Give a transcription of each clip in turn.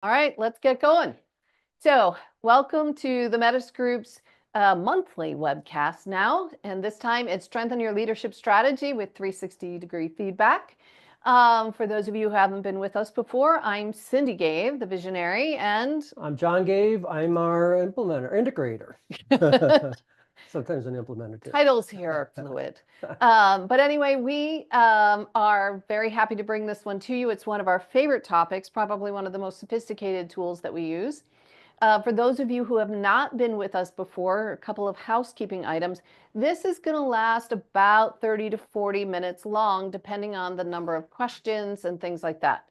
All right, let's get going. So welcome to the Metis Group's monthly webcast now. And this time it's Strengthen Your Leadership Strategy with 360-degree feedback. For those of you who haven't been with us before, I'm Cindy Gave, the visionary, and I'm John Gave. I'm our integrator. Sometimes an implementer too. Titles here are fluid. But anyway, we are very happy to bring this one to you. It's one of our favorite topics, probably one of the most sophisticated tools that we use. For those of you who have not been with us before, a couple of housekeeping items. This is going to last about 30 to 40 minutes long, depending on the number of questions and things like that.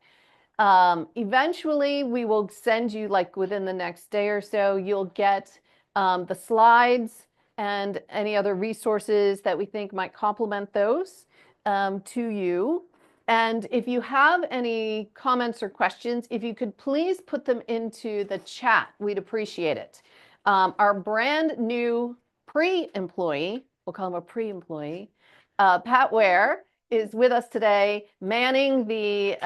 Eventually, we will send you, like within the next day or so, you'll get the slides and any other resources that we think might complement those to you. And if you have any comments or questions, if you could please put them into the chat, we'd appreciate it. Our brand new pre-employee, we'll call him a pre-employee, Pat Ware, is with us today, manning the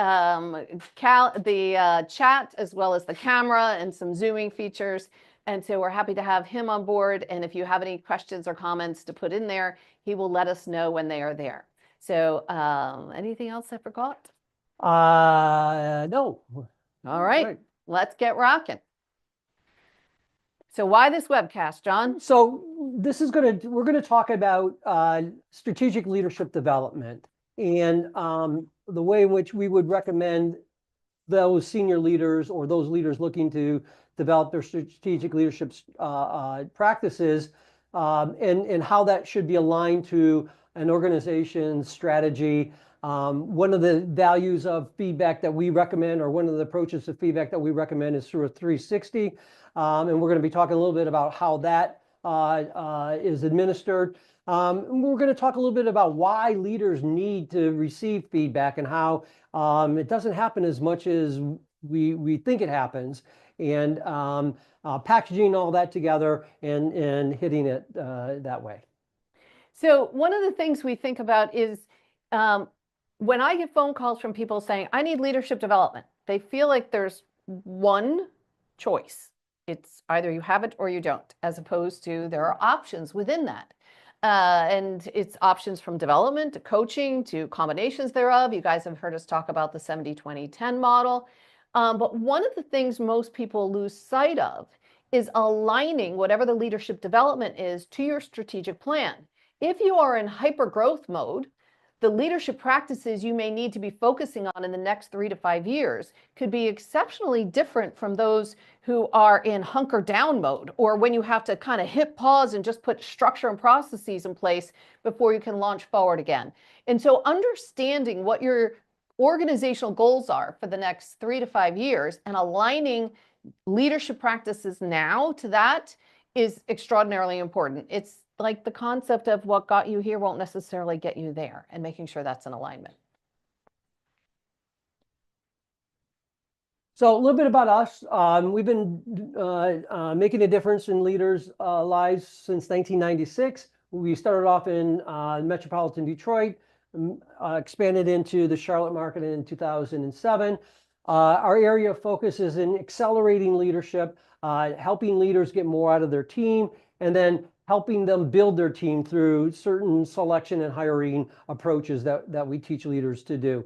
chat as well as the camera and some zooming features. And so we're happy to have him on board. And if you have any questions or comments to put in there, he will let us know when they are there. So anything else I forgot? No. All right, let's get rocking. So why this webcast, John? So we're gonna talk about strategic leadership development and the way in which we would recommend those senior leaders or those leaders looking to develop their strategic leadership practices and how that should be aligned to an organization's strategy. One of the values of feedback that we recommend, or one of the approaches to feedback that we recommend, is through a 360. And we're going to be talking a little bit about how that is administered. We're going to talk a little bit about why leaders need to receive feedback and how it doesn't happen as much as we think it happens, and packaging all that together and hitting it that way. So one of the things we think about is when I get phone calls from people saying, I need leadership development, they feel like there's one choice. It's either you have it or you don't, as opposed to there are options within that. And it's options from development to coaching to combinations thereof. You guys have heard us talk about the 70-20-10 model. But one of the things most people lose sight of is aligning whatever the leadership development is to your strategic plan. If you are in hyper growth mode, the leadership practices you may need to be focusing on in the next 3 to 5 years could be exceptionally different from those who are in hunker down mode, or when you have to kind of hit pause and just put structure and processes in place before you can launch forward again. And so understanding what your organizational goals are for the next 3 to 5 years and aligning leadership practices now to that is extraordinarily important. It's like the concept of what got you here won't necessarily get you there, and making sure that's in alignment. So a little bit about us. We've been making a difference in leaders' lives since 1996. We started off in metropolitan Detroit, expanded into the Charlotte market in 2007. Our area of focus is in accelerating leadership, helping leaders get more out of their team, and then helping them build their team through certain selection and hiring approaches that we teach leaders to do.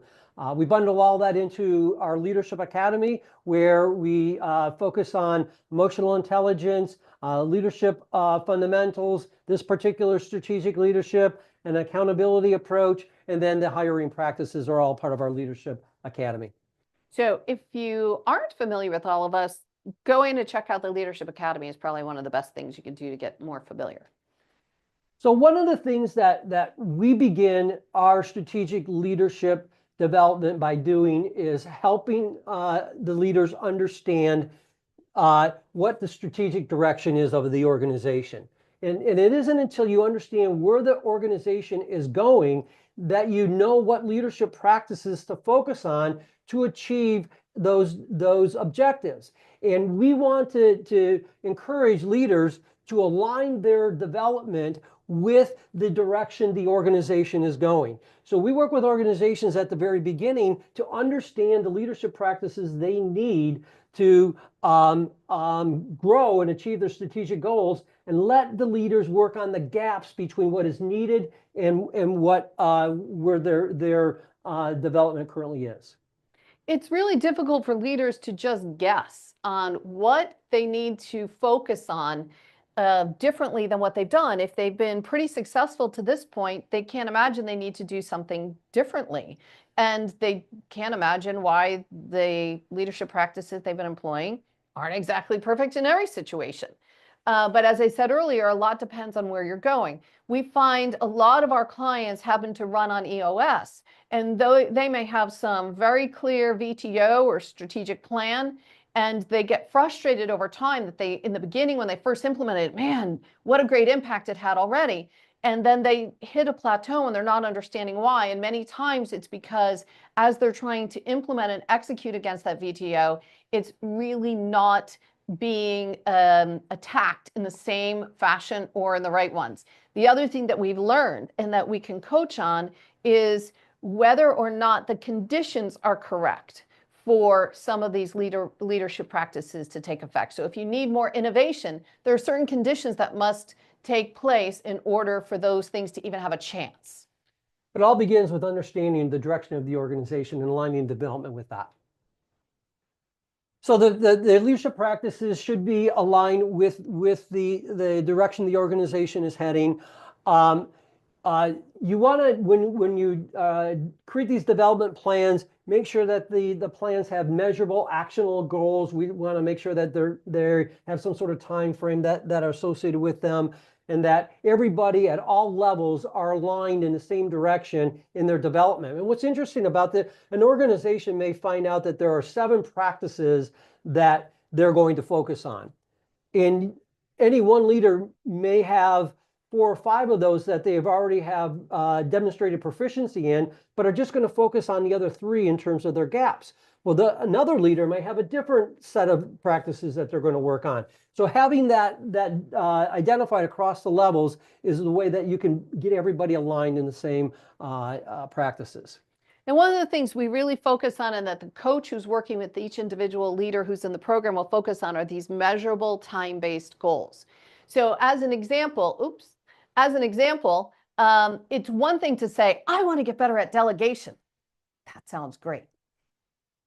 We bundle all that into our Leadership Academy, where we focus on emotional intelligence, leadership fundamentals, this particular strategic leadership, an accountability approach, and then the hiring practices are all part of our Leadership Academy. So if you aren't familiar with all of us, going to check out the Leadership Academy is probably one of the best things you can do to get more familiar. So one of the things that we begin our strategic leadership development by doing is helping the leaders understand what the strategic direction is of the organization. And it isn't until you understand where the organization is going that you know what leadership practices to focus on to achieve those objectives. And we want to encourage leaders to align their development with the direction the organization is going. So we work with organizations at the very beginning to understand the leadership practices they need to grow and achieve their strategic goals, and let the leaders work on the gaps between what is needed and what where their development currently is. It's really difficult for leaders to just guess on what they need to focus on differently than what they've done. If they've been pretty successful to this point, they can't imagine they need to do something differently. And they can't imagine why the leadership practices they've been employing aren't exactly perfect in every situation. But as I said earlier, a lot depends on where you're going. We find a lot of our clients happen to run on EOS, and though they may have some very clear VTO or strategic plan, and they get frustrated over time that they, in the beginning, when they first implemented it, man, what a great impact it had already. And then they hit a plateau and they're not understanding why. And many times it's because as they're trying to implement and execute against that VTO, it's really not being attacked in the same fashion or in the right ones. The other thing that we've learned and that we can coach on is whether or not the conditions are correct for some of these leadership practices to take effect. So if you need more innovation, there are certain conditions that must take place in order for those things to even have a chance. It all begins with understanding the direction of the organization and aligning development with that. So the leadership practices should be aligned with the direction the organization is heading. You want to, when you create these development plans, make sure that the plans have measurable, actionable goals. We want to make sure that they have some sort of time frame that are associated with them, and that everybody at all levels are aligned in the same direction in their development. And what's interesting about that, an organization may find out that there are 7 practices that they're going to focus on. And any one leader may have 4 or 5 of those that they've already have demonstrated proficiency in, but are just going to focus on the other 3 in terms of their gaps. Well, another leader may have a different set of practices that they're going to work on. So having that identified across the levels is the way that you can get everybody aligned in the same practices. And one of the things we really focus on, and that the coach who's working with each individual leader who's in the program will focus on, are these measurable time-based goals. So as an example, it's one thing to say, I want to get better at delegation. That sounds great.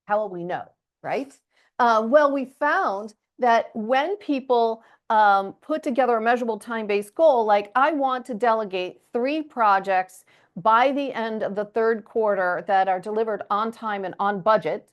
How will we know, right? Well, we found that when people put together a measurable time-based goal, like I want to delegate 3 projects by the end of the 3rd quarter that are delivered on time and on budget,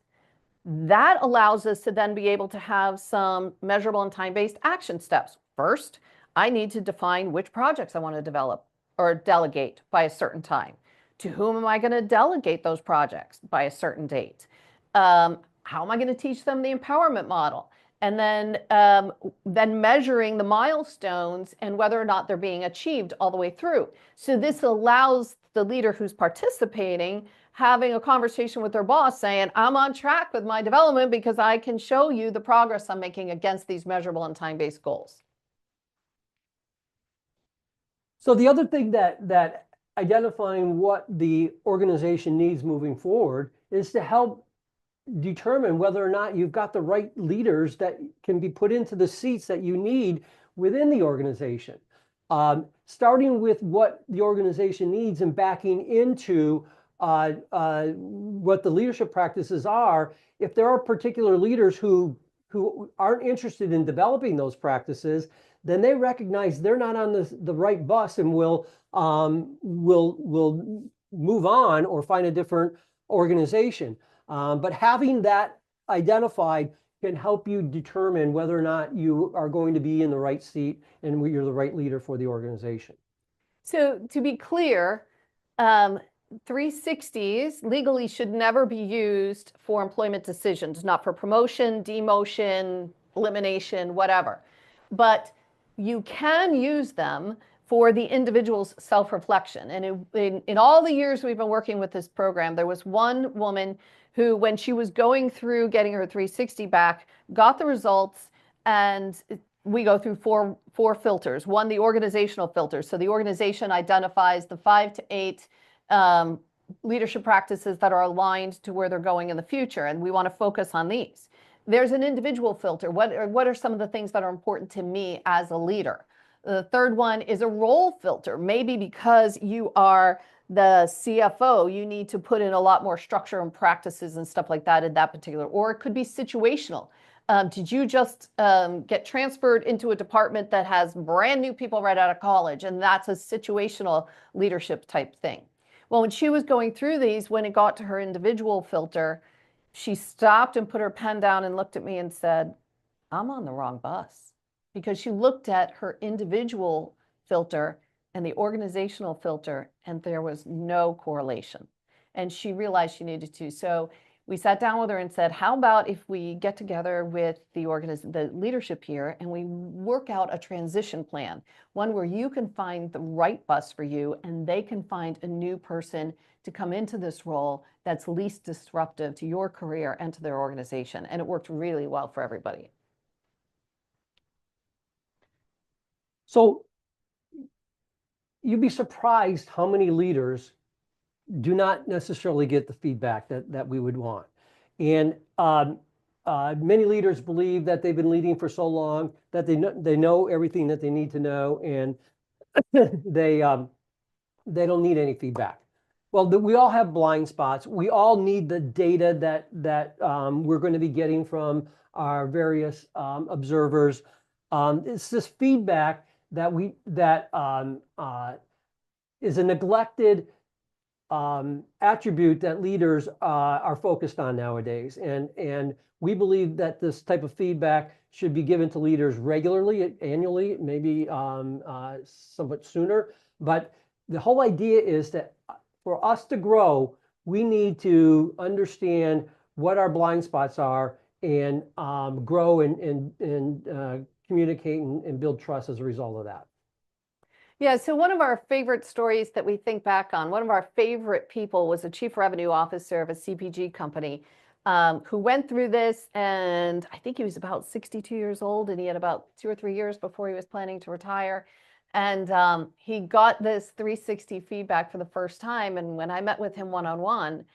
that allows us to then be able to have some measurable and time-based action steps. First, I need to define which projects I want to develop or delegate by a certain time. To whom am I going to delegate those projects by a certain date? How am I going to teach them the empowerment model? And then measuring the milestones and whether or not they're being achieved all the way through. So this allows the leader who's participating having a conversation with their boss saying, I'm on track with my development because I can show you the progress I'm making against these measurable and time-based goals. So the other thing that identifying what the organization needs moving forward is to help determine whether or not you've got the right leaders that can be put into the seats that you need within the organization. Starting with what the organization needs and backing into what the leadership practices are. If there are particular leaders who aren't interested in developing those practices, then they recognize they're not on the right bus and will move on or find a different organization. But having that identified can help you determine whether or not you are going to be in the right seat and you're the right leader for the organization. So to be clear, 360s legally should never be used for employment decisions, not for promotion, demotion, elimination, whatever. But you can use them for the individual's self-reflection. And in all the years we've been working with this program, there was one woman who, when she was going through getting her 360 back, got the results and we go through four filters. One, the organizational filter. So the organization identifies the 5 to 8 leadership practices that are aligned to where they're going in the future, and we want to focus on these. There's an individual filter. What are some of the things that are important to me as a leader? The third one is a role filter. Maybe because you are the CFO, you need to put in a lot more structure and practices and stuff like that in that particular, or it could be situational. Did you just get transferred into a department that has brand new people right out of college, and that's a situational leadership type thing? Well, when she was going through these, when it got to her individual filter, she stopped and put her pen down and looked at me and said, I'm on the wrong bus. Because she looked at her individual filter and the organizational filter, and there was no correlation. And she realized she needed to. So we sat down with her and said, how about if we get together with the leadership here and we work out a transition plan, one where you can find the right bus for you and they can find a new person to come into this role that's least disruptive to your career and to their organization. And it worked really well for everybody. So you'd be surprised how many leaders do not necessarily get the feedback that we would want. And many leaders believe that they've been leading for so long that they know everything that they need to know, and they don't need any feedback. Well, we all have blind spots. We all need the data that we're going to be getting from our various observers. It's this feedback that is a neglected attribute that leaders are focused on nowadays. And we believe that this type of feedback should be given to leaders regularly, annually, maybe somewhat sooner. But the whole idea is that for us to grow, we need to understand what our blind spots are and grow and communicate and build trust as a result of that. Yeah, so one of our favorite stories that we think back on, one of our favorite people was a chief revenue officer of a CPG company who went through this, and I think he was about 62 years old, and he had about 2 or 3 years before he was planning to retire. And he got this 360 feedback for the first time, and when I met with him one-on-one,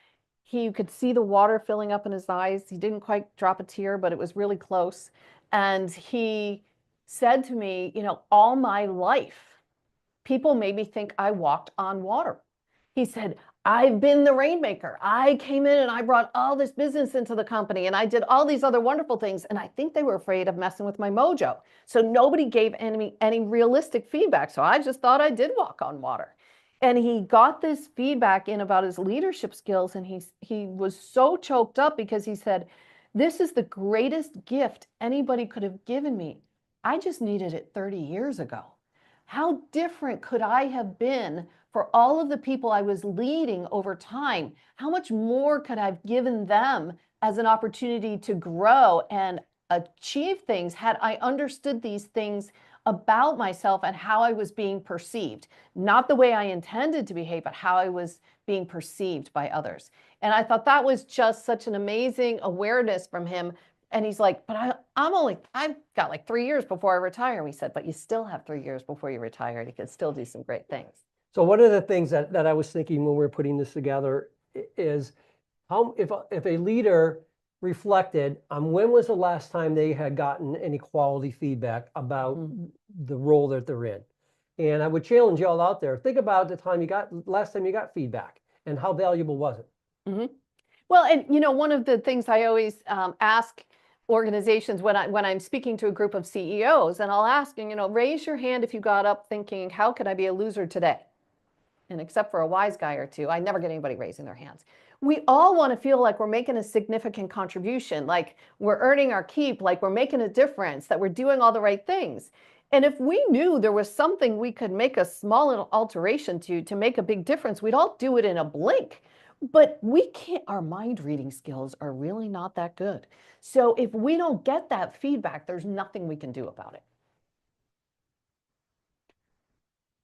he could see the water filling up in his eyes. He didn't quite drop a tear, but it was really close. And he said to me, all my life, people made me think I walked on water. He said, I've been the rainmaker. I came in and I brought all this business into the company and I did all these other wonderful things. And I think they were afraid of messing with my mojo. So nobody gave any realistic feedback. So I just thought I did walk on water. And he got this feedback in about his leadership skills. And he was so choked up because he said, this is the greatest gift anybody could have given me. I just needed it 30 years ago. How different could I have been for all of the people I was leading over time? How much more could I have given them as an opportunity to grow and achieve things had I understood these things about myself and how I was being perceived? Not the way I intended to behave, but how I was being perceived by others. And I thought that was just such an amazing awareness from him. And he's like, but I've got like 3 years before I retire. And we said, but you still have 3 years before you retire and you can still do some great things. So one of the things that I was thinking when we were putting this together is how if a leader reflected on when was the last time they had gotten any quality feedback about the role that they're in. And I would challenge y'all out there, think about the last time you got feedback and how valuable was it? Well, and one of the things I always ask organizations when I'm speaking to a group of CEOs, and I'll ask, raise your hand if you got up thinking, how could I be a loser today? And except for a wise guy or two, I never get anybody raising their hands. We all want to feel like we're making a significant contribution, like we're earning our keep, like we're making a difference, that we're doing all the right things. And if we knew there was something we could make a small little alteration to make a big difference, we'd all do it in a blink. But we can't, our mind reading skills are really not that good. So if we don't get that feedback, there's nothing we can do about it.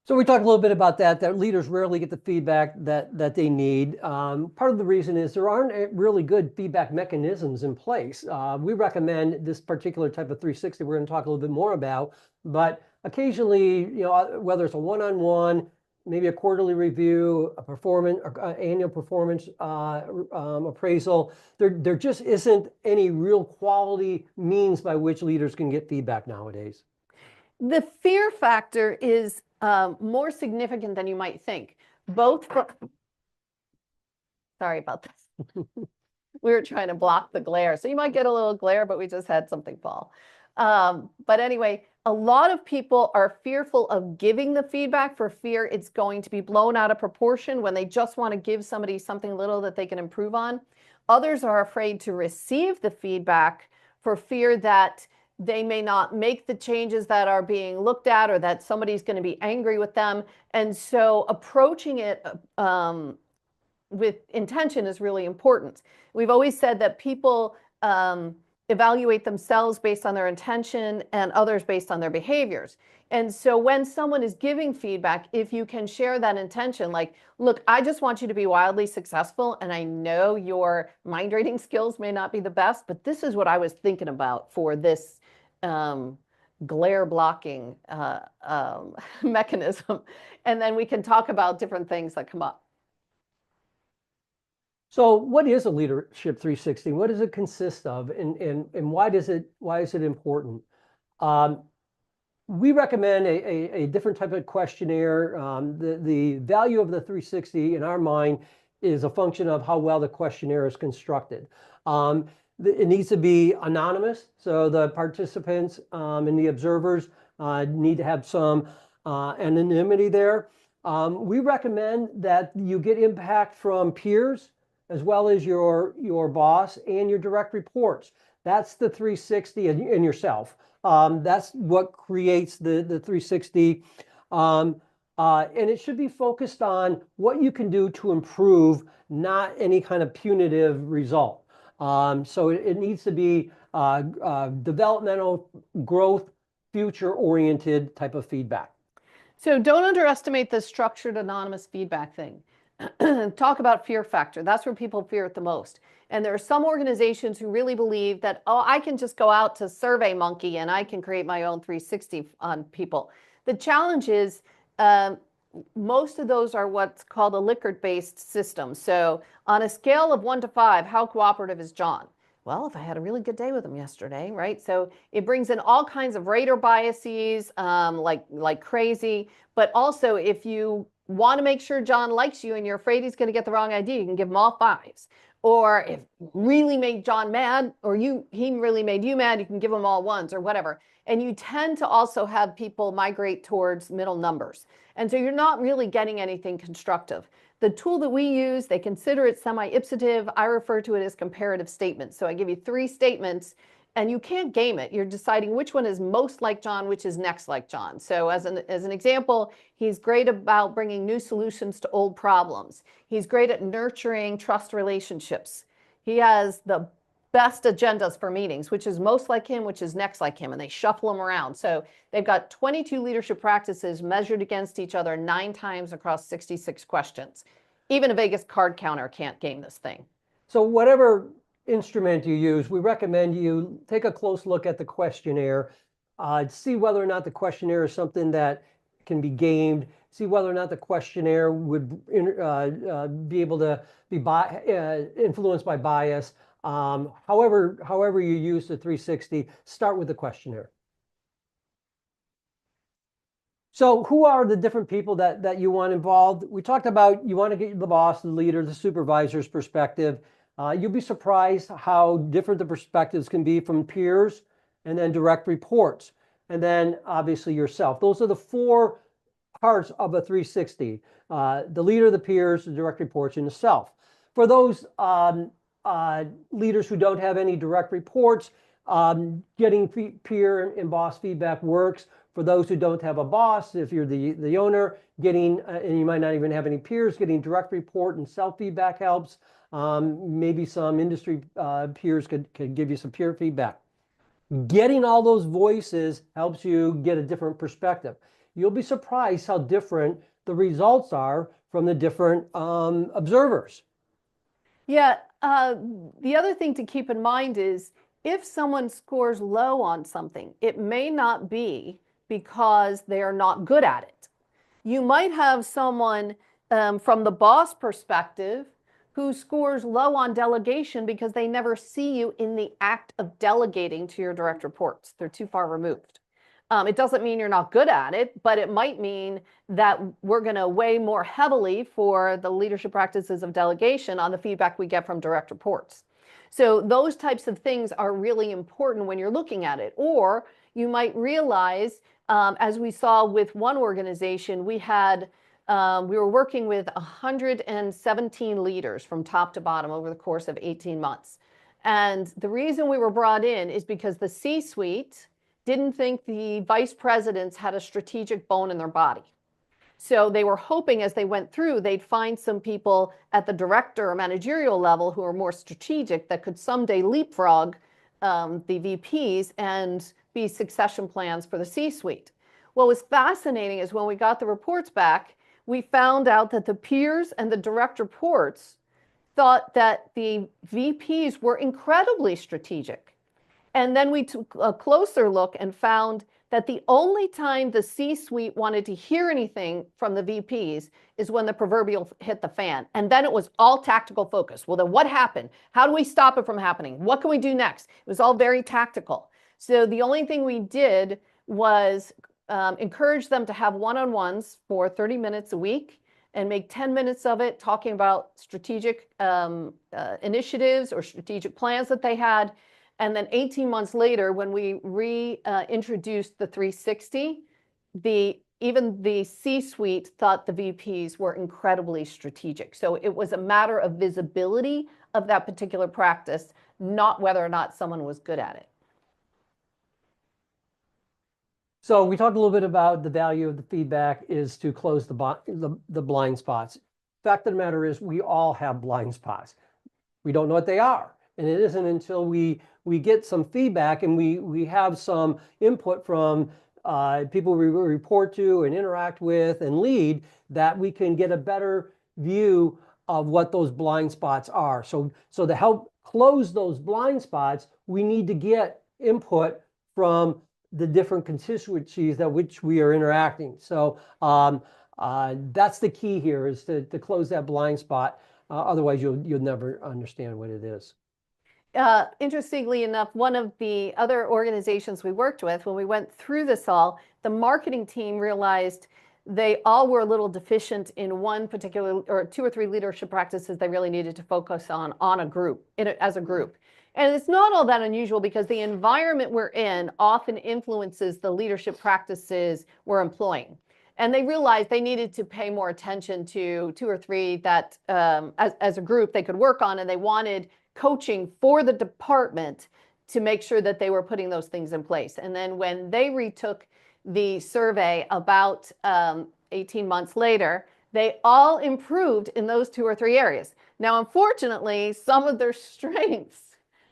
So we talked a little bit about that leaders rarely get the feedback that they need. Part of the reason is there aren't really good feedback mechanisms in place. We recommend this particular type of 360 we're going to talk a little bit more about, but occasionally, whether it's a one-on-one, maybe a quarterly review, a performance, annual performance appraisal, there just isn't any real quality means by which leaders can get feedback nowadays. The fear factor is more significant than you might think, both from, sorry about this. We were trying to block the glare. So you might get a little glare, but we just had something fall. But anyway, a lot of people are fearful of giving the feedback for fear it's going to be blown out of proportion when they just want to give somebody something little that they can improve on. Others are afraid to receive the feedback for fear that they may not make the changes that are being looked at, or that somebody's going to be angry with them. And so approaching it with intention is really important. We've always said that people evaluate themselves based on their intention and others based on their behaviors. And so when someone is giving feedback, if you can share that intention, like, look, I just want you to be wildly successful, and I know your mind reading skills may not be the best, but this is what I was thinking about for this glare blocking mechanism. And then we can talk about different things that come up. So what is a leadership 360? What does it consist of, and why is it important? We recommend a different type of questionnaire. The value of the 360 in our mind is a function of how well the questionnaire is constructed. It needs to be anonymous, so the participants and the observers need to have some anonymity there. We recommend that you get impact from peers, as well as your boss and your direct reports. That's the 360, and yourself. That's what creates the 360. And it should be focused on what you can do to improve, not any kind of punitive result. So it needs to be developmental, growth, future-oriented type of feedback. So don't underestimate the structured anonymous feedback thing. Talk about fear factor. That's where people fear it the most. And there are some organizations who really believe that, oh, I can just go out to SurveyMonkey and I can create my own 360 on people. The challenge is most of those are what's called a Likert-based system. So on a scale of 1 to 5, how cooperative is John? Well, if I had a really good day with him yesterday, right? So it brings in all kinds of rater biases, like crazy. But also, if you want to make sure John likes you and you're afraid he's going to get the wrong idea, you can give him all 5s. Or if really made John mad, or he really made you mad, you can give him all 1s or whatever. And you tend to also have people migrate towards middle numbers. And so you're not really getting anything constructive. The tool that we use, they consider it semi-ipsative. I refer to it as comparative statements. So I give you 3 statements, and you can't game it. You're deciding which one is most like John, which is next like John. So as an example, he's great about bringing new solutions to old problems. He's great at nurturing trust relationships. He has the best agendas for meetings, which is most like him, which is next like him, and they shuffle them around. So they've got 22 leadership practices measured against each other 9 times across 66 questions. Even a Vegas card counter can't game this thing. So whatever instrument you use, we recommend you take a close look at the questionnaire, see whether or not the questionnaire is something that can be gamed, see whether or not the questionnaire would be able to be influenced by bias. However you use the 360, start with the questionnaire. So who are the different people that you want involved? We talked about you want to get the boss, the leader, the supervisor's perspective. You'll be surprised how different the perspectives can be from peers, and then direct reports, and then obviously yourself. Those are the 4 parts of a 360. The leader, the peers, the direct reports, and the self. For those leaders who don't have any direct reports, getting peer and boss feedback works. For those who don't have a boss, if you're the owner, getting, and you might not even have any peers, getting direct report and self-feedback helps. Maybe some industry peers could give you some peer feedback. Getting all those voices helps you get a different perspective. you'll be surprised how different the results are from the different observers. Yeah, the other thing to keep in mind is if someone scores low on something, it may not be because they are not good at it. You might have someone from the boss perspective who scores low on delegation because they never see you in the act of delegating to your direct reports. They're too far removed. It doesn't mean you're not good at it, but it might mean that we're going to weigh more heavily for the leadership practices of delegation on the feedback we get from direct reports. So those types of things are really important when you're looking at it. Or you might realize, as we saw with one organization, we were working with 117 leaders from top to bottom over the course of 18 months. And the reason we were brought in is because the C-suite didn't think the vice presidents had a strategic bone in their body. So they were hoping as they went through, they'd find some people at the director or managerial level who are more strategic that could someday leapfrog the VPs and be succession plans for the C-suite. What was fascinating is when we got the reports back, we found out that the peers and the direct reports thought that the VPs were incredibly strategic. And then we took a closer look and found that the only time the C-suite wanted to hear anything from the VPs is when the proverbial hit the fan. And then it was all tactical focus. Well, then what happened? How do we stop it from happening? What can we do next? It was all very tactical. So the only thing we did was encourage them to have one-on-ones for 30 minutes a week and make 10 minutes of it talking about strategic initiatives or strategic plans that they had. And then 18 months later, when we reintroduced the 360, even the C-suite thought the VPs were incredibly strategic. So it was a matter of visibility of that particular practice, not whether or not someone was good at it. So we talked a little bit about the value of the feedback is to close the blind spots. Fact of the matter is we all have blind spots. We don't know what they are. And it isn't until we get some feedback and we have some input from people we report to and interact with and lead that we can get a better view of what those blind spots are. So to help close those blind spots, we need to get input from the different constituencies that which we are interacting. So that's the key here is to close that blind spot. Otherwise, you'll never understand what it is. Interestingly enough, one of the other organizations we worked with, when we went through this all, the marketing team realized they all were a little deficient in one particular or two or three leadership practices they really needed to focus on a group, as a group. And it's not all that unusual because the environment we're in often influences the leadership practices we're employing. And they realized they needed to pay more attention to two or three that as a group they could work on, and they wanted coaching for the department to make sure that they were putting those things in place. And then when they retook the survey about 18 months later, they all improved in those two or three areas. Now, unfortunately, some of their strengths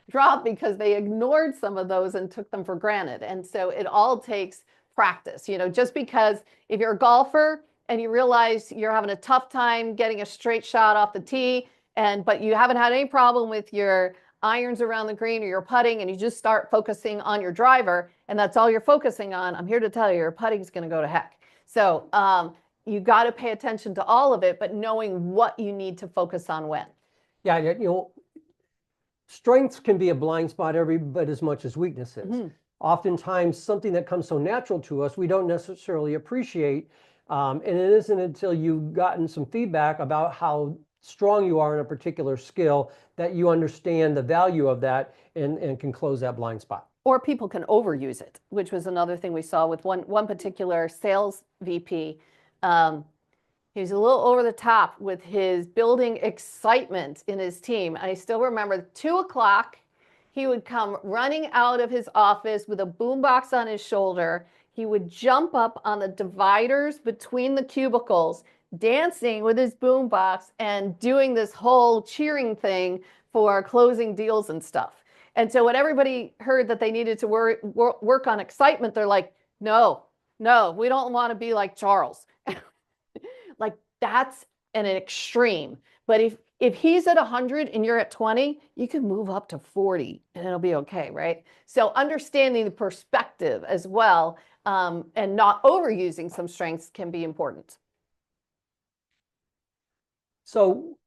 dropped because they ignored some of those and took them for granted. And so it all takes practice. You know, just because if you're a golfer and you realize you're having a tough time getting a straight shot off the tee, but you haven't had any problem with your irons around the green or your putting, and you just start focusing on your driver, and that's all you're focusing on, I'm here to tell you, your putting is going to go to heck. So you got to pay attention to all of it, but knowing what you need to focus on when. Yeah, you know, strengths can be a blind spot every bit as much as weaknesses. Mm-hmm. Oftentimes, something that comes so natural to us, we don't necessarily appreciate. And it isn't until you've gotten some feedback about how strong you are in a particular skill that you understand the value of that and can close that blind spot. Or people can overuse it, which was another thing we saw with one particular sales VP. He was a little over the top with his building excitement in his team. I still remember 2 o'clock, he would come running out of his office with a boombox on his shoulder. He would jump up on the dividers between the cubicles, dancing with his boombox and doing this whole cheering thing for closing deals and stuff. And so when everybody heard that they needed to work on excitement, they're like, no, No, we don't want to be like Charles. Like that's an extreme. But if he's at 100 and you're at 20, you can move up to 40 and it'll be okay, right? So understanding the perspective as well, and not overusing some strengths can be important. So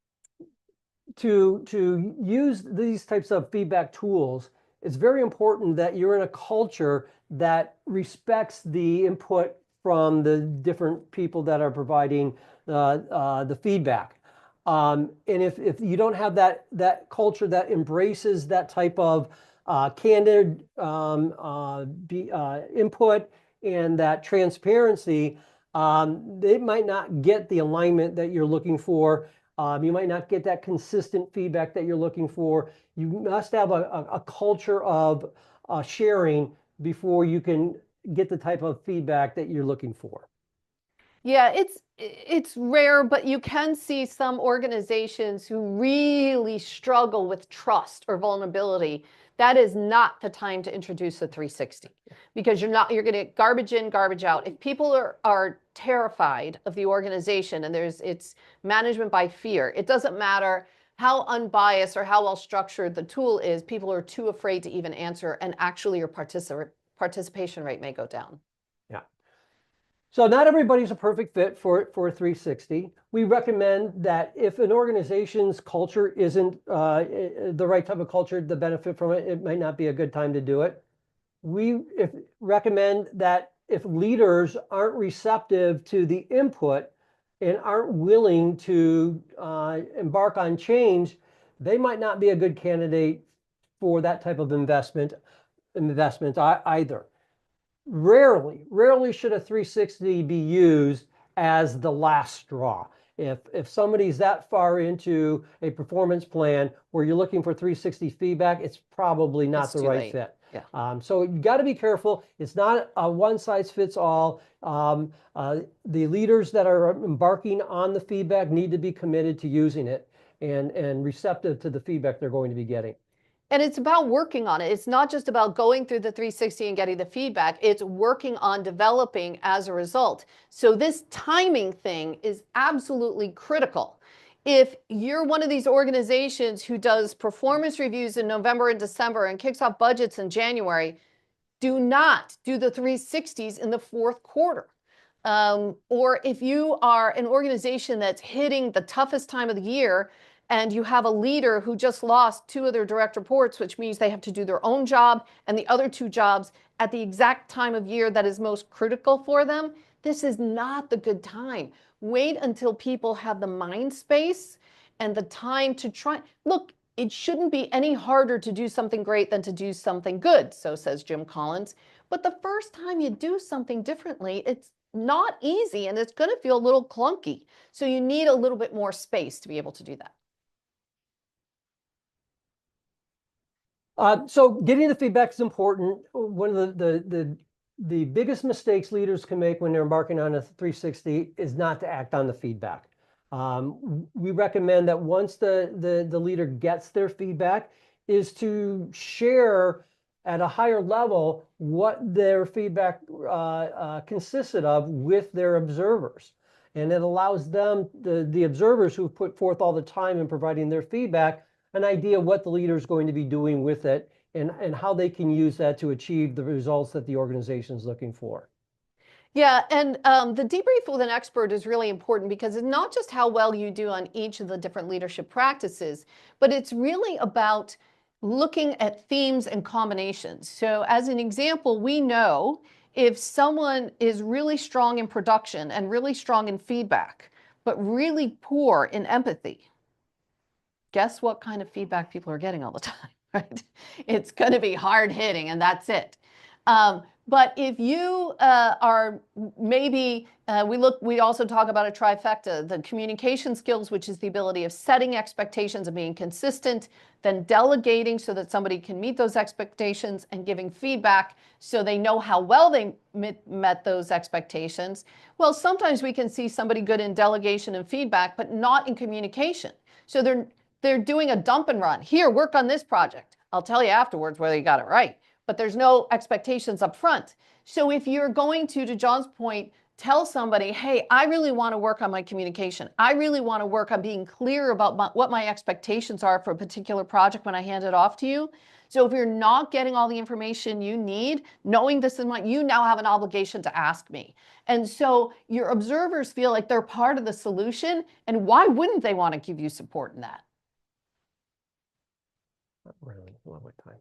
to use these types of feedback tools, it's very important that you're in a culture that respects the input from the different people that are providing the feedback. And if you don't have that culture that embraces that type of candid input and that transparency, they might not get the alignment that you're looking for. You might not get that consistent feedback that you're looking for. You must have a culture of sharing before you can get the type of feedback that you're looking for. Yeah, it's rare, but you can see some organizations who really struggle with trust or vulnerability. That is not the time to introduce a 360 because you're going to get garbage in, garbage out. If people are terrified of the organization and it's management by fear, it doesn't matter how unbiased or how well structured the tool is, people are too afraid to even answer, and actually your participation rate may go down. Yeah. So not everybody's a perfect fit for 360. We recommend that if an organization's culture isn't the right type of culture to benefit from it, it might not be a good time to do it. We recommend that if leaders aren't receptive to the input and aren't willing to embark on change, they might not be a good candidate for that type of investment either. Rarely should a 360 be used as the last straw. If somebody's that far into a performance plan where you're looking for 360 feedback, it's probably not the right fit. Yeah. So you got to be careful. It's not a one size fits all. The leaders that are embarking on the feedback need to be committed to using it and receptive to the feedback they're going to be getting. And it's about working on it. It's not just about going through the 360 and getting the feedback. It's working on developing as a result. So this timing thing is absolutely critical. If you're one of these organizations who does performance reviews in November and December and kicks off budgets in January, do not do the 360s in the fourth quarter. Or if you are an organization that's hitting the toughest time of the year and you have a leader who just lost 2 of their direct reports, which means they have to do their own job and the other 2 jobs at the exact time of year that is most critical for them, this is not the good time. Wait until people have the mind space and the time to try. Look, it shouldn't be any harder to do something great than to do something good, so says Jim Collins. But the first time you do something differently, it's not easy and it's going to feel a little clunky. So you need a little bit more space to be able to do that. So getting the feedback is important. One of the biggest mistakes leaders can make when they're embarking on a 360 is not to act on the feedback. We recommend that once the leader gets their feedback is to share at a higher level what their feedback consisted of with their observers. And it allows them, the observers who put forth all the time in providing their feedback, an idea what the leader is going to be doing with it and how they can use that to achieve the results that the organization is looking for. Yeah, and the debrief with an expert is really important because it's not just how well you do on each of the different leadership practices, but it's really about looking at themes and combinations. So as an example, we know if someone is really strong in production and really strong in feedback, but really poor in empathy, guess what kind of feedback people are getting all the time, right? It's going to be hard hitting and that's it. But if you are maybe, we also talk about a trifecta, the communication skills, which is the ability of setting expectations and being consistent, then delegating so that somebody can meet those expectations and giving feedback so they know how well they met those expectations. Well, sometimes we can see somebody good in delegation and feedback, but not in communication. So they're doing a dump and run. Here, work on this project. I'll tell you afterwards whether you got it right. but there's no expectations up front. So if you're going to John's point, tell somebody, hey, I really want to work on my communication. I really want to work on being clear about what my expectations are for a particular project when I hand it off to you. So if you're not getting all the information you need, knowing this is what you now have an obligation to ask me. And so your observers feel like they're part of the solution, and why wouldn't they want to give you support in that? Really, lovely time.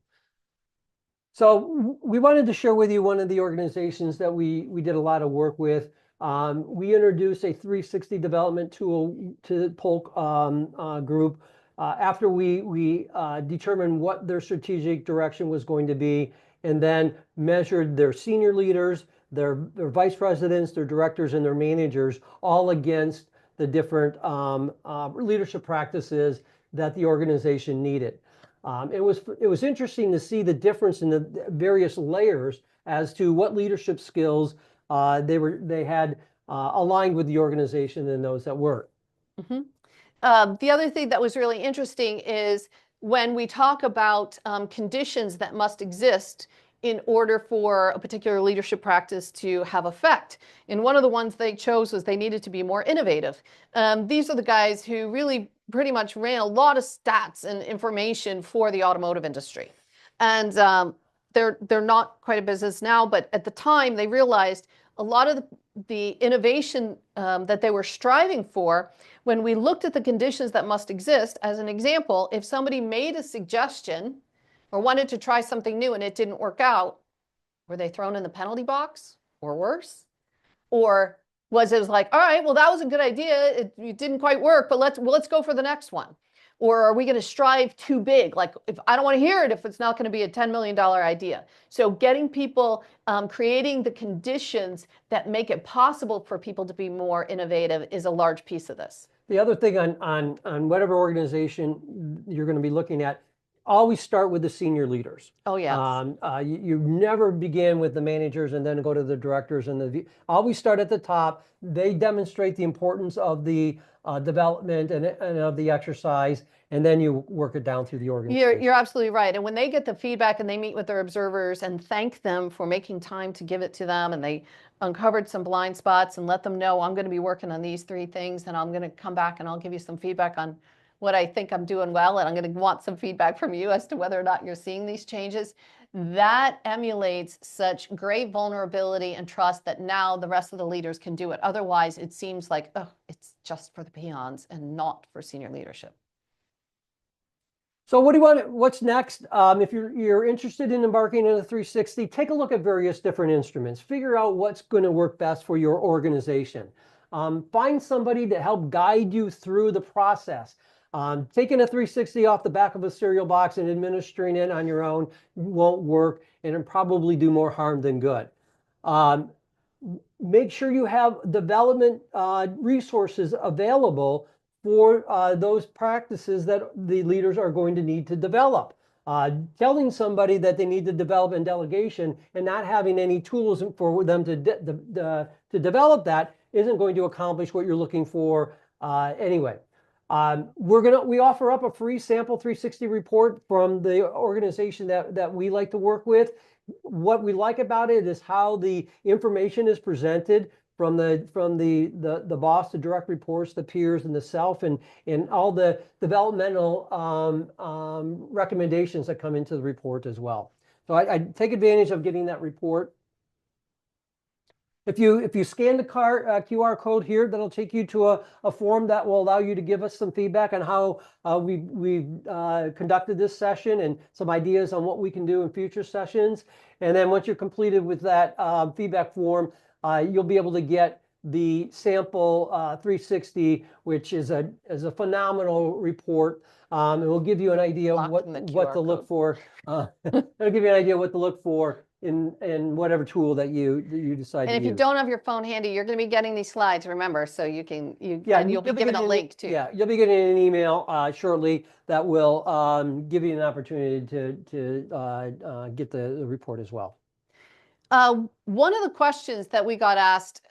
So we wanted to share with you one of the organizations that we did a lot of work with. We introduced a 360 development tool to Polk group after we determined what their strategic direction was going to be, and then measured their senior leaders, their vice presidents, their directors, and their managers all against the different leadership practices that the organization needed. It was interesting to see the difference in the various layers as to what leadership skills they had aligned with the organization and those that weren't. The other thing that was really interesting is when we talk about conditions that must exist in order for a particular leadership practice to have effect. And one of the ones they chose was they needed to be more innovative. These are the guys who really pretty much ran a lot of stats and information for the automotive industry. And they're not quite a business now, but at the time they realized a lot of the innovation that they were striving for, when we looked at the conditions that must exist, as an example, if somebody made a suggestion or wanted to try something new and it didn't work out, were they thrown in the penalty box or worse? Or was it like, all right, well, that was a good idea. It didn't quite work, but let's go for the next one. Or are we going to strive too big? Like, if I don't want to hear it, if it's not going to be a $10 million idea. So getting people, creating the conditions that make it possible for people to be more innovative is a large piece of this. The other thing on whatever organization you're going to be looking at, always start with the senior leaders. Oh, yes. You never begin with the managers and then go to the directors and always start at the top. They demonstrate the importance of the development and of the exercise, and then you work it down through the organization. You're absolutely right. And when they get the feedback and they meet with their observers and thank them for making time to give it to them, and they uncovered some blind spots and let them know, I'm going to be working on these 3 things, and I'm going to come back and I'll give you some feedback on what I think I'm doing well, and I'm going to want some feedback from you as to whether or not you're seeing these changes. That emulates such great vulnerability and trust that now the rest of the leaders can do it. Otherwise, it seems like, oh, it's just for the peons and not for senior leadership. So what do you want? What's next? If you're interested in embarking on a 360, take a look at various different instruments. Figure out what's going to work best for your organization. Find somebody to help guide you through the process. Taking a 360 off the back of a cereal box and administering it on your own won't work, and it'll probably do more harm than good. Make sure you have development resources available for those practices that the leaders are going to need to develop. Telling somebody that they need to develop in delegation and not having any tools for them to develop that isn't going to accomplish what you're looking for anyway. We offer up a free sample 360 report from the organization that we like to work with. What we like about it is how the information is presented from the boss, the direct reports, the peers, and the self, and all the developmental recommendations that come into the report as well. So I take advantage of getting that report. If you scan the QR code here, that'll take you to a form that will allow you to give us some feedback on how we've conducted this session and some ideas on what we can do in future sessions. And then once you're completed with that feedback form, you'll be able to get the sample 360, which is a phenomenal report. It will give you an idea of what to look for. It'll give you an idea what to look for in whatever tool that you decide to use. And if you don't have your phone handy, you're going to be getting these slides, remember, so you'll be given a link too. Yeah, you'll be getting an email shortly that will give you an opportunity to get the report as well. One of the questions that we got asked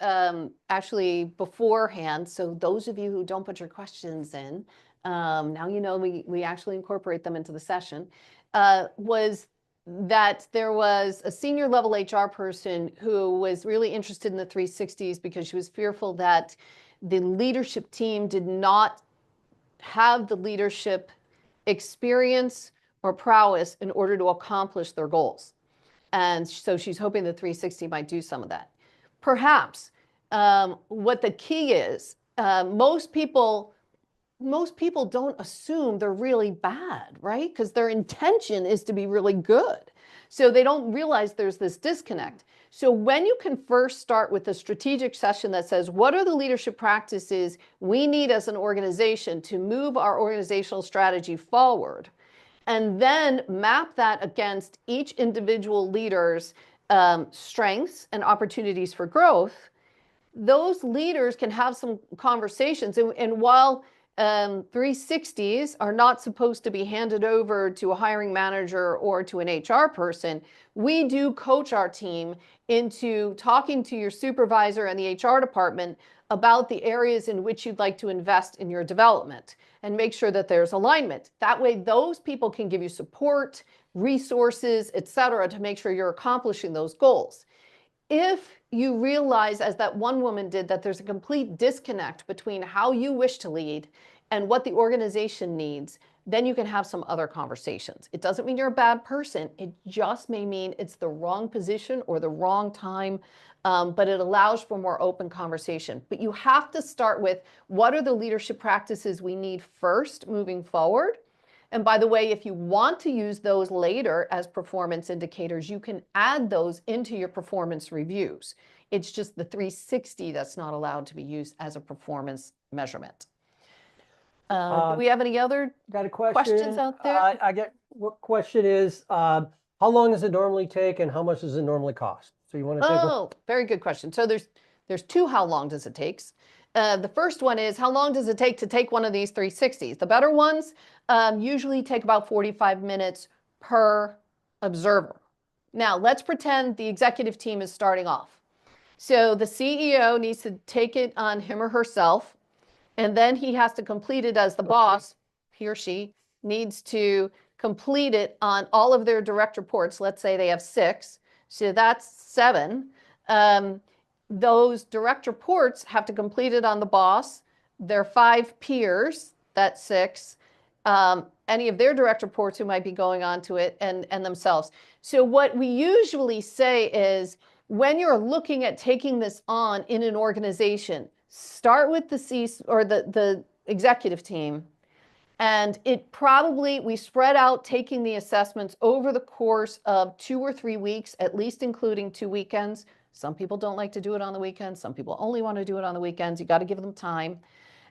actually beforehand, so those of you who don't put your questions in, now you know we actually incorporate them into the session, was that there was a senior level HR person who was really interested in the 360s because she was fearful that the leadership team did not have the leadership experience or prowess in order to accomplish their goals. And so she's hoping the 360 might do some of that. Perhaps what the key is, most people don't assume they're really bad, right? Because their intention is to be really good. So they don't realize there's this disconnect. So when you can first start with a strategic session that says, what are the leadership practices we need as an organization to move our organizational strategy forward? And then map that against each individual leader's strengths and opportunities for growth, those leaders can have some conversations. And while 360s are not supposed to be handed over to a hiring manager or to an HR person, we do coach our team into talking to your supervisor and the HR department about the areas in which you'd like to invest in your development and make sure that there's alignment. That way, those people can give you support, resources, et cetera, to make sure you're accomplishing those goals. If you realize, as that one woman did, that there's a complete disconnect between how you wish to lead and what the organization needs, then you can have some other conversations. It doesn't mean you're a bad person. It just may mean it's the wrong position or the wrong time, but it allows for more open conversation. But you have to start with, what are the leadership practices we need first moving forward? And by the way, if you want to use those later as performance indicators, you can add those into your performance reviews. It's just the 360 that's not allowed to be used as a performance measurement. Do we have any other Got a question? questions out there? I get, what question is, how long does it normally take and how much does it normally cost? So you want to take Oh, very good question. So there's two how long does it take. The first one is, how long does it take to take one of these 360s? The better ones usually take about 45 minutes per observer. Now, let's pretend the executive team is starting off. So the CEO needs to take it on him or herself, and then he has to complete it as the boss. He or she needs to complete it on all of their direct reports. Let's say they have 6. So that's 7. Those direct reports have to complete it on the boss, their 5 peers, that's 6, any of their direct reports who might be going on to it, and themselves. So what we usually say is, when you're looking at taking this on in an organization, start with the the executive team. And we spread out taking the assessments over the course of 2 or 3 weeks, at least including 2 weekends. Some people don't like to do it on the weekends. Some people only want to do it on the weekends. You got to give them time.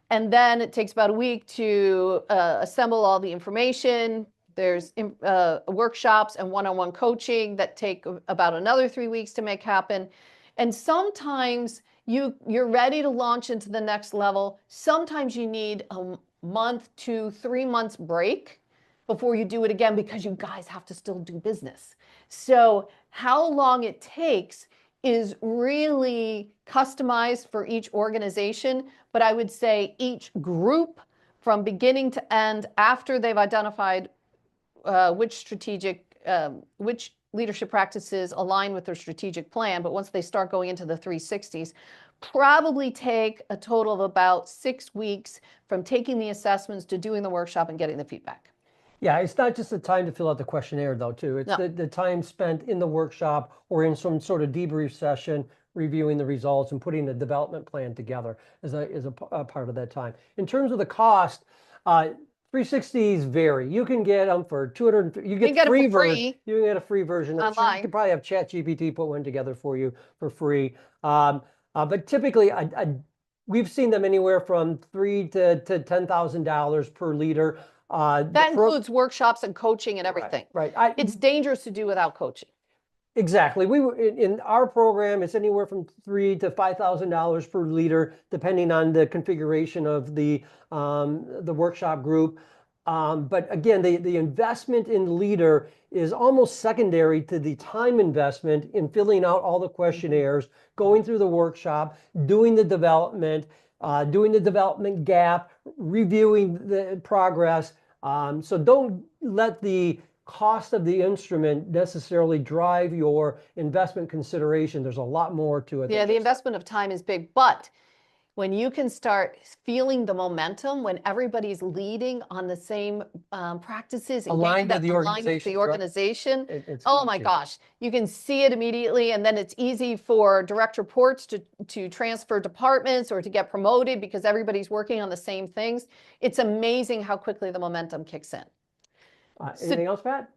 And then it takes about a week to assemble all the information. There's workshops and one-on-one coaching that take about another 3 weeks to make happen. And sometimes you're ready to launch into the next level. Sometimes you need a month to 3 months break before you do it again, because you guys have to still do business. So how long it takes is really customized for each organization, but I would say each group, from beginning to end, after they've identified which leadership practices align with their strategic plan, but once they start going into the 360s, probably take a total of about 6 weeks from taking the assessments to doing the workshop and getting the feedback. Yeah, it's not just the time to fill out the questionnaire, though, too. It's No. the time spent in the workshop or in some sort of debrief session, reviewing the results and putting a development plan together as a part of that time. In terms of the cost, 360s vary. You can get them for 200. You get get it free for free version. You can get a free version. I'm sure you online. could probably have ChatGPT put one together for you for free. But typically, we've seen them anywhere from $3,000 to $10,000 per leader. That includes workshops and coaching and everything. Right. It's dangerous to do without coaching. Exactly. We were in our program, it's anywhere from $3,000 to $5,000 per leader, depending on the configuration of the workshop group. But again, the investment in leader is almost secondary to the time investment in filling out all the questionnaires, going through the workshop, doing the development gap, reviewing the progress. So don't let the cost of the instrument necessarily drive your investment consideration. There's a lot more to it. Yeah, the investment of time is big, but when you can start feeling the momentum, when everybody's leading on the same practices and Aligned with the aligned with the organization, organization, it's oh my key. gosh, you can see it immediately, and then it's easy for direct reports to transfer departments or to get promoted because everybody's working on the same things. It's amazing how quickly the momentum kicks in. Anything else, Pat?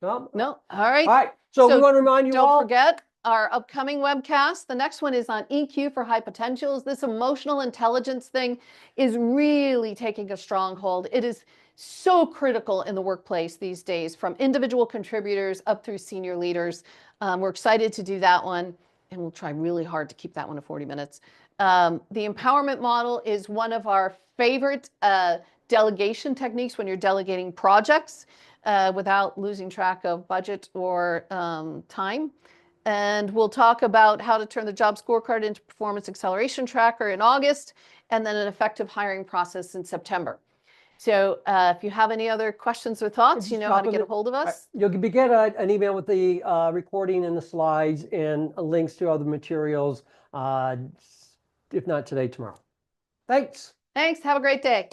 No? No? All right. All right. So we want to remind you Don't all. forget our upcoming webcast. The next one is on EQ for high potentials. This emotional intelligence thing is really taking a stronghold. It is so critical in the workplace these days, from individual contributors up through senior leaders. We're excited to do that one, and we'll try really hard to keep that one to 40 minutes. The empowerment model is one of our favorite delegation techniques when you're delegating projects without losing track of budget or time. And we'll talk about how to turn the job scorecard into performance acceleration tracker in August, and then an effective hiring process in September. So if you have any other questions or thoughts, you know how to get a hold of us. You'll get an email with the recording and the slides and links to other materials, if not today, tomorrow. Thanks. Thanks. Have a great day.